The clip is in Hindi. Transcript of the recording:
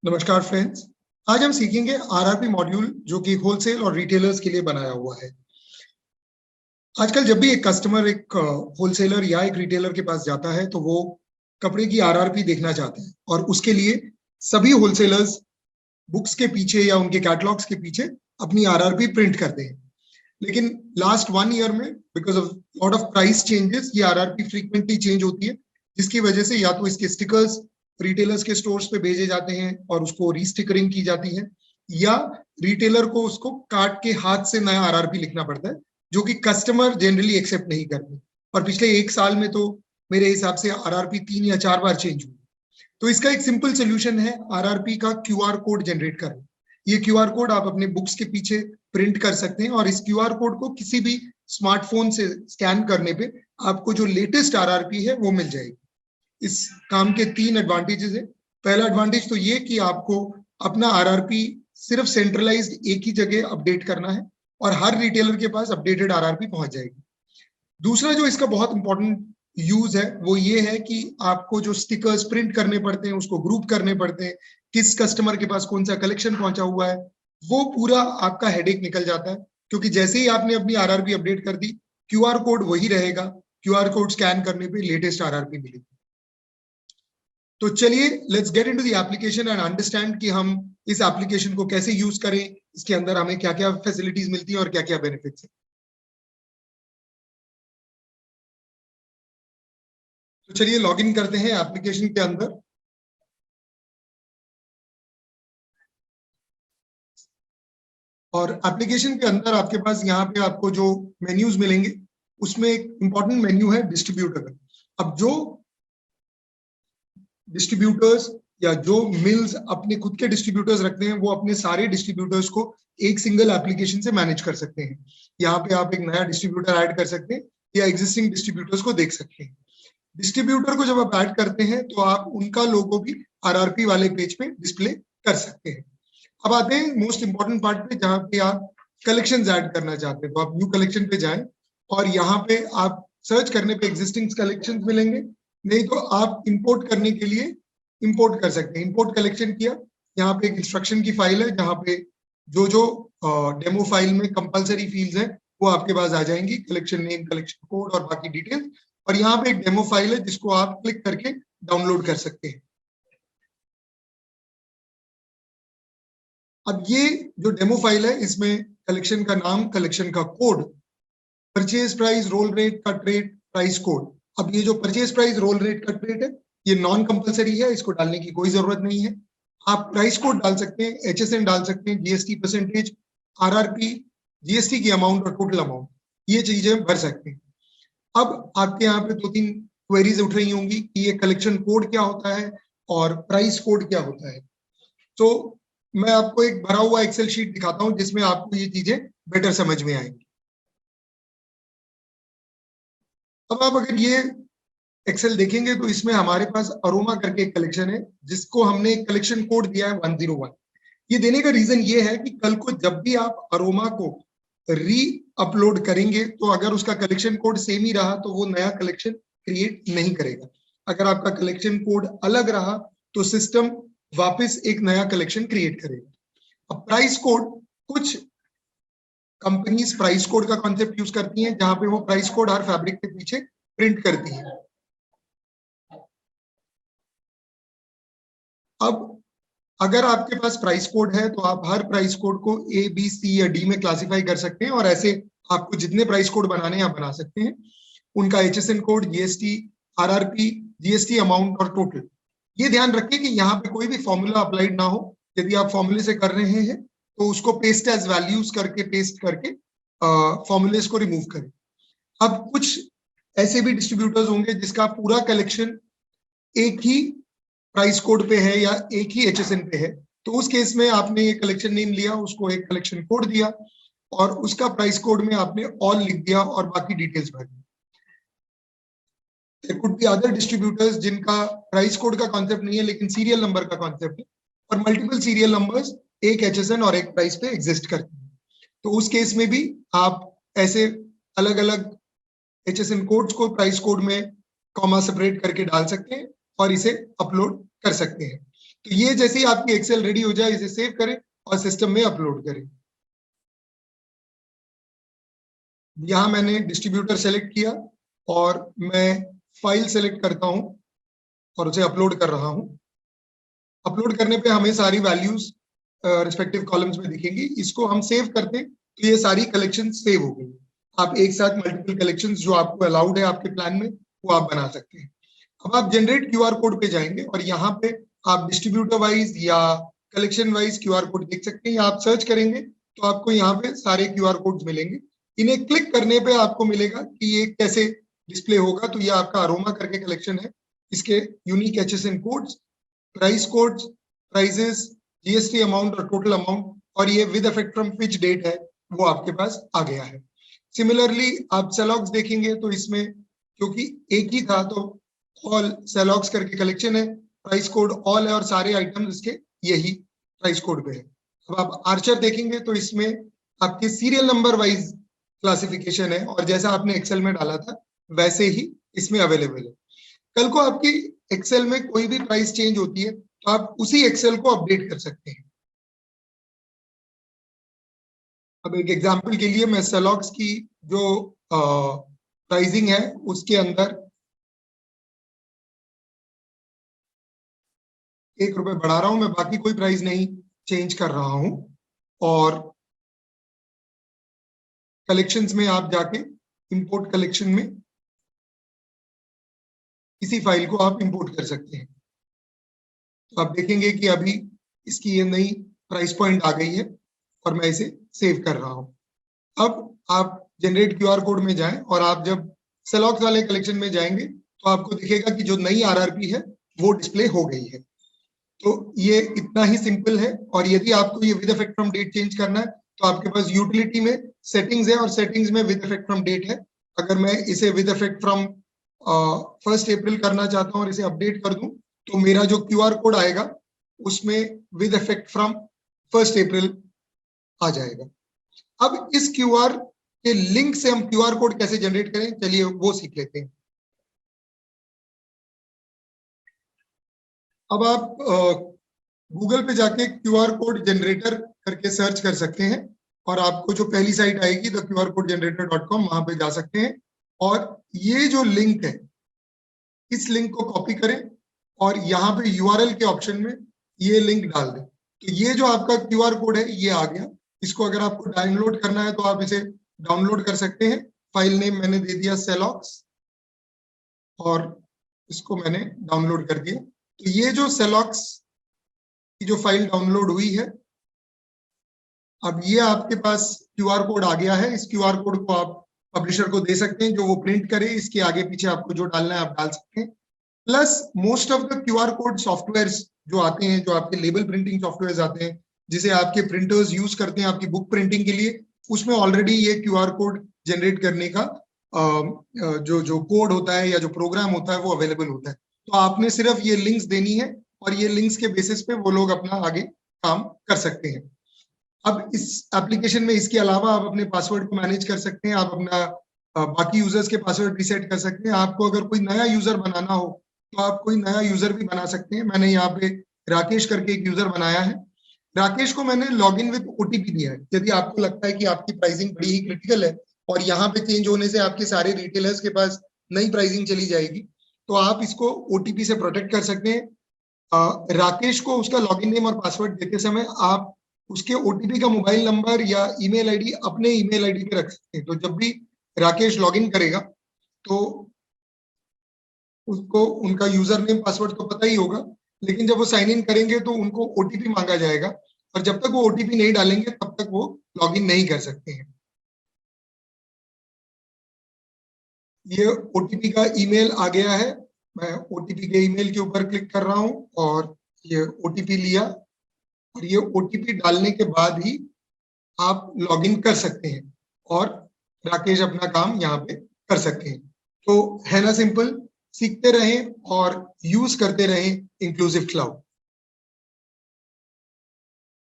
नमस्कार फ्रेंड्स। आज हम सीखेंगे आरआरपी मॉड्यूल जो कि होलसेल और रिटेलर्स के लिए बनाया हुआ है। आजकल जब भी एक कस्टमर एक होलसेलर या एक रिटेलर के पास जाता है तो वो कपड़े की आरआरपी देखना चाहता है और उसके लिए सभी होलसेलर्स बुक्स के पीछे या उनके कैटलॉग्स के पीछे अपनी आरआरपी प्रिंट करते हैं। लेकिन लास्ट 1 ईयर में because of lot of price changes ये आरआरपी फ्रीक्वेंटली चेंज होती है, जिसकी वजह से या तो इसके स्टिकर्स रिटेलर्स के स्टोर्स पे भेजे जाते हैं और उसको रीस्टिकरिंग की जाती है, या रिटेलर को उसको काट के हाथ से नया आरआरपी लिखना पड़ता है, जो कि कस्टमर जनरली एक्सेप्ट नहीं करते। और पिछले 1 साल में तो मेरे हिसाब से आरआरपी 3 या 4 बार चेंज हुई। तो इसका एक सिंपल सोल्यूशन है आरआरपी का क्यूआर कोड जनरेट करना। ये क्यूआर कोड आप अपने बुक्स के पीछे प्रिंट कर सकते हैं और इस क्यूआर कोड को किसी भी स्मार्टफोन से स्कैन करने पे आपको जो लेटेस्ट आरआरपी है वो मिल जाएगी। इस काम के 3 एडवांटेजेस है। पहला एडवांटेज तो ये कि आपको अपना आरआरपी सिर्फ सेंट्रलाइज्ड एक ही जगह अपडेट करना है और हर रिटेलर के पास अपडेटेड आरआरपी पहुंच जाएगी। दूसरा जो इसका बहुत इंपॉर्टेंट यूज है वो ये है कि आपको जो स्टिकर्स प्रिंट करने पड़ते हैं उसको ग्रुप करने पड़ते हैं, किस कस्टमर के पास कौन सा कलेक्शन पहुंचा हुआ है, वो पूरा आपका हेडेक निकल जाता है, क्योंकि जैसे ही आपने अपनी आरआरपी अपडेट कर दी क्यूआर कोड वही रहेगा। क्यूआर कोड स्कैन करने पे लेटेस्ट आरआरपी मिलेगी। तो चलिए let's get into the application and understand कि हम इस एप्लीकेशन को कैसे यूज करें, इसके अंदर हमें क्या क्या फैसिलिटीज मिलती हैं और क्या क्या बेनिफिट्स हैं। तो चलिए लॉग इन करते हैं एप्लीकेशन के अंदर। और एप्लीकेशन के अंदर आपके पास यहाँ पे आपको जो मेन्यूज मिलेंगे उसमें एक इंपॉर्टेंट मेन्यू है डिस्ट्रीब्यूटर। अब जो डिस्ट्रीब्यूटर्स या जो मिल्स अपने खुद के डिस्ट्रीब्यूटर्स रखते हैं वो अपने सारे डिस्ट्रीब्यूटर्स को एक सिंगल एप्लीकेशन से मैनेज कर सकते हैं। यहाँ पे आप एक नया डिस्ट्रीब्यूटर ऐड कर सकते हैं या एग्जिस्टिंग डिस्ट्रीब्यूटर्स को देख सकते हैं। डिस्ट्रीब्यूटर को जब आप ऐड करते हैं तो आप उनका लोगो भी आरआरपी वाले पेज पे डिस्प्ले कर सकते हैं। अब आते हैं मोस्ट इंपॉर्टेंट पार्ट पे, जहां पे आप कलेक्शंस ऐड करना चाहते हैं। तो आप न्यू कलेक्शन पे जाएं और यहाँ पे आप सर्च करने पे एग्जिस्टिंग कलेक्शंस मिलेंगे, नहीं तो आप इंपोर्ट करने के लिए इंपोर्ट कर सकते हैं। इंपोर्ट कलेक्शन किया, यहाँ पे एक इंस्ट्रक्शन की फाइल है जहाँ पे जो जो डेमो फाइल में कंपलसरी फील्ड्स हैं वो आपके पास आ जाएंगी, कलेक्शन नेम, कलेक्शन कोड और बाकी डिटेल्स। और यहाँ पे एक डेमो फाइल है जिसको आप क्लिक करके डाउनलोड कर सकते हैं। अब ये जो डेमो फाइल है इसमें कलेक्शन का नाम, कलेक्शन का code, purchase price, roll rate, cut rate, price code. अब ये जो purchase price, roll rate, cut rate है ये नॉन कंपलसरी है, इसको डालने की कोई जरूरत नहीं है। आप प्राइस कोड डाल सकते हैं, एचएसएन डाल सकते हैं, जीएसटी परसेंटेज, आरआरपी, जीएसटी की अमाउंट और टोटल अमाउंट, ये चीजें भर सकते हैं। अब आपके यहाँ पे 2-3 क्वेरीज उठ रही होंगी कि ये कलेक्शन कोड क्या होता है और प्राइस कोड क्या होता है। तो मैं आपको एक भरा हुआ एक्सेल शीट दिखाता हूं जिसमें आपको ये चीजें बेटर समझ में आएंगी। अब आप अगर ये एक्सेल देखेंगे तो इसमें हमारे पास अरोमा करके एक कलेक्शन है जिसको हमने एक कलेक्शन कोड दिया है 101। ये देने का रीजन ये है कि कल को जब भी आप अरोमा को री अपलोड करेंगे तो अगर उसका कलेक्शन कोड सेम ही रहा तो वो नया कलेक्शन क्रिएट नहीं करेगा। अगर आपका कलेक्शन कोड अलग रहा तो सिस्टम वापस एक नया कलेक्शन क्रिएट करेगा। अब प्राइस कोड, कुछ कंपनीज प्राइस कोड का कॉन्सेप्ट यूज करती हैं जहां पे वो प्राइस कोड हर फैब्रिक के पीछे प्रिंट करती है। अब अगर आपके पास प्राइस कोड है तो आप हर प्राइस कोड को ए, बी, सी या डी में क्लासिफाई कर सकते हैं और ऐसे आपको जितने प्राइस कोड बनाने हैं आप बना सकते हैं। उनका HSN code, GST, RRP, GST amount और टोटल। ये ध्यान रखें कि यहाँ पे कोई भी फॉर्मूला अप्लाइड ना हो। यदि आप फॉर्मूले से कर रहे हैं तो उसको पेस्ट एज वैल्यूज करके पेस्ट करके फॉर्मूलेस को रिमूव करें। अब कुछ ऐसे भी डिस्ट्रीब्यूटर्स होंगे जिसका पूरा कलेक्शन एक ही प्राइस कोड पे है या एक ही एचएसएन पे है, तो उस केस में आपने ये कलेक्शन नेम लिया, उसको एक कलेक्शन कोड दिया और उसका प्राइस कोड में आपने ऑल लिख दिया और बाकी डिटेल्स भर दी। There could be other distributors जिनका प्राइस कोड का कॉन्सेप्ट नहीं है लेकिन सीरियल नंबर का कॉन्सेप्ट है और मल्टीपल सीरियल नंबर्स एक एचएसएन और एक प्राइस पे एग्जिस्ट करते हैं। तो उस केस में भी आप ऐसे अलग अलग एचएसएन कोड्स को प्राइस कोड में कॉमा सेपरेट करके डाल सकते हैं और इसे अपलोड कर सकते हैं। तो ये जैसे ही आपकी एक्सेल रेडी हो जाए इसे सेव करें और सिस्टम में अपलोड करें। यहां मैंने डिस्ट्रीब्यूटर सेलेक्ट किया और मैं फाइल सेलेक्ट करता हूं और उसे अपलोड कर रहा हूं। अपलोड करने पे हमें सारी वैल्यूज रिस्पेक्टिव कॉलम्स में दिखेंगी। इसको हम सेव करते हैं तो ये सारी कलेक्शन सेव हो गई। आप एक साथ मल्टीपल कलेक्शंस जो आपको अलाउड है आपके प्लान में वो आप बना सकते हैं। अब आप जनरेट क्यूआर कोड पे जाएंगे और यहाँ पे आप डिस्ट्रीब्यूटर वाइज या कलेक्शन वाइज क्यूआर कोड देख सकते हैं। या आप सर्च करेंगे तो आपको यहाँ पे सारे क्यूआर कोड्स मिलेंगे। इन्हें क्लिक करने पे आपको मिलेगा कि ये कैसे डिस्प्ले होगा। तो ये आपका अरोमा करके कलेक्शन है। इसके unique HS and codes, price codes, prices, GST amount और टोटल अमाउंट और ये with effect from which date है वो आपके पास आ गया है। सिमिलरली आप सेलॉक्स देखेंगे तो इसमें क्योंकि एक ही था तो ऑल सेलॉक्स करके कलेक्शन है, प्राइस कोड ऑल है और सारे आइटम्स इसके यही प्राइस कोड पे है। अब आप आर्चर देखेंगे तो इसमें आपके सीरियल नंबर वाइज क्लासिफिकेशन है और जैसा आपने एक्सेल में डाला था वैसे ही इसमें अवेलेबल है। कल को आपकी एक्सेल में कोई भी प्राइस चेंज होती है तो आप उसी एक्सेल को अपडेट कर सकते हैं। अब एक एग्जांपल के लिए मैं सेलॉक्स की जो प्राइसिंग है उसके अंदर 1 रुपए बढ़ा रहा हूं। मैं बाकी कोई प्राइस नहीं चेंज कर रहा हूं और कलेक्शंस में आप जाके इंपोर्ट कलेक्शन में इसी फाइल को आप इंपोर्ट कर सकते हैं। तो आप देखेंगे कि अभी इसकी ये नई प्राइस पॉइंट आ गई है और मैं इसे सेव कर रहा हूं। अब आप जनरेट क्यूआर कोड में जाएं और आप जब सेलॉक्स वाले कलेक्शन में जाएंगे तो आपको दिखेगा कि जो नई आरआरपी है वो डिस्प्ले हो गई है। तो ये इतना ही सिंपल है। और यदि आपको ये with effect from date change करना है तो आपके पास यूटिलिटी में सेटिंग्स है और सेटिंग्स में विद इफेक्ट फ्रॉम डेट है। अगर मैं इसे विद इफेक्ट फ्रॉम 1 अप्रैल करना चाहता हूँ और इसे अपडेट कर दूं तो मेरा जो क्यूआर कोड आएगा उसमें विद इफेक्ट फ्रॉम 1 अप्रैल आ जाएगा। अब इस क्यूआर के लिंक से हम क्यूआर कोड कैसे जनरेट करें चलिए वो सीख लेते हैं। अब आप गूगल पे जाके क्यूआर कोड जनरेटर करके सर्च कर सकते हैं और आपको जो पहली साइट आएगी द qrcodegenerator.com वहां पे जा सकते हैं और ये जो लिंक है इस लिंक को कॉपी करें और यहाँ पे यूआरएल के ऑप्शन में ये लिंक डाल दें। तो ये जो आपका क्यूआर कोड है ये आ गया। इसको अगर आपको डाउनलोड करना है तो आप इसे डाउनलोड कर सकते हैं। फाइल नेम मैंने दे दिया सेलॉक्स और इसको मैंने डाउनलोड कर दिया। तो ये जो सेलॉक्स की जो फाइल डाउनलोड हुई है अब ये आपके पास क्यूआर कोड आ गया है। इस क्यूआर कोड को आप पब्लिशर को दे सकते हैं जो वो प्रिंट करे। इसके आगे पीछे आपको जो डालना है आप डाल सकते हैं। Plus most of the QR code softwares जो आते हैं जो आपके लेबल प्रिंटिंग सॉफ्टवेयर्स आते हैं जिसे आपके प्रिंटर्स यूज करते हैं आपकी बुक प्रिंटिंग के लिए उसमें ऑलरेडी ये क्यूआर कोड जनरेट करने का जो जो कोड होता है या जो प्रोग्राम होता है वो अवेलेबल होता है। तो आपने सिर्फ ये लिंक्स देनी है और ये लिंक्स के बेसिस पे वो लोग अपना आगे काम कर सकते हैं। अब इस एप्लीकेशन में इसके अलावा आप अपने पासवर्ड को मैनेज कर सकते हैं। आप अपना बाकी यूजर्स के पासवर्ड रिसेट कर सकते हैं। आपको अगर कोई नया यूजर बनाना हो तो आप कोई नया यूजर भी बना सकते हैं। मैंने यहाँ पे राकेश करके एक यूजर बनाया है। राकेश को मैंने लॉग इन विद ओटीपी दिया है। यदि आपको लगता है कि आपकी प्राइसिंग बड़ी ही क्रिटिकल है और यहाँ पे चेंज होने से आपके सारे रिटेलर्स के पास नई प्राइसिंग चली जाएगी तो आप इसको ओटीपी से प्रोटेक्ट कर सकते हैं। राकेश को उसका लॉगिन नेम और पासवर्ड देते समय आप उसके ओटीपी का मोबाइल नंबर या ईमेल आईडी अपने ईमेल आईडी पे रख सकते हैं। तो जब भी राकेश लॉगिन करेगा तो उसको उनका यूजर नेम पासवर्ड तो पता ही होगा लेकिन जब वो साइन इन करेंगे तो उनको ओटीपी मांगा जाएगा और जब तक वो ओटीपी नहीं डालेंगे तब तक वो लॉगिन नहीं कर सकते हैं। ये ओटीपी का ईमेल आ गया है। मैं ओटीपी के ईमेल के ऊपर क्लिक कर रहा हूं और ये ओटीपी लिया और ये ओटीपी डालने के बाद ही आप लॉगिन कर सकते हैं और राकेश अपना काम यहाँ पे कर सकते हैं। तो है ना सिंपल। सीखते रहें और यूज करते रहें इंक्लूसिव क्लाउड।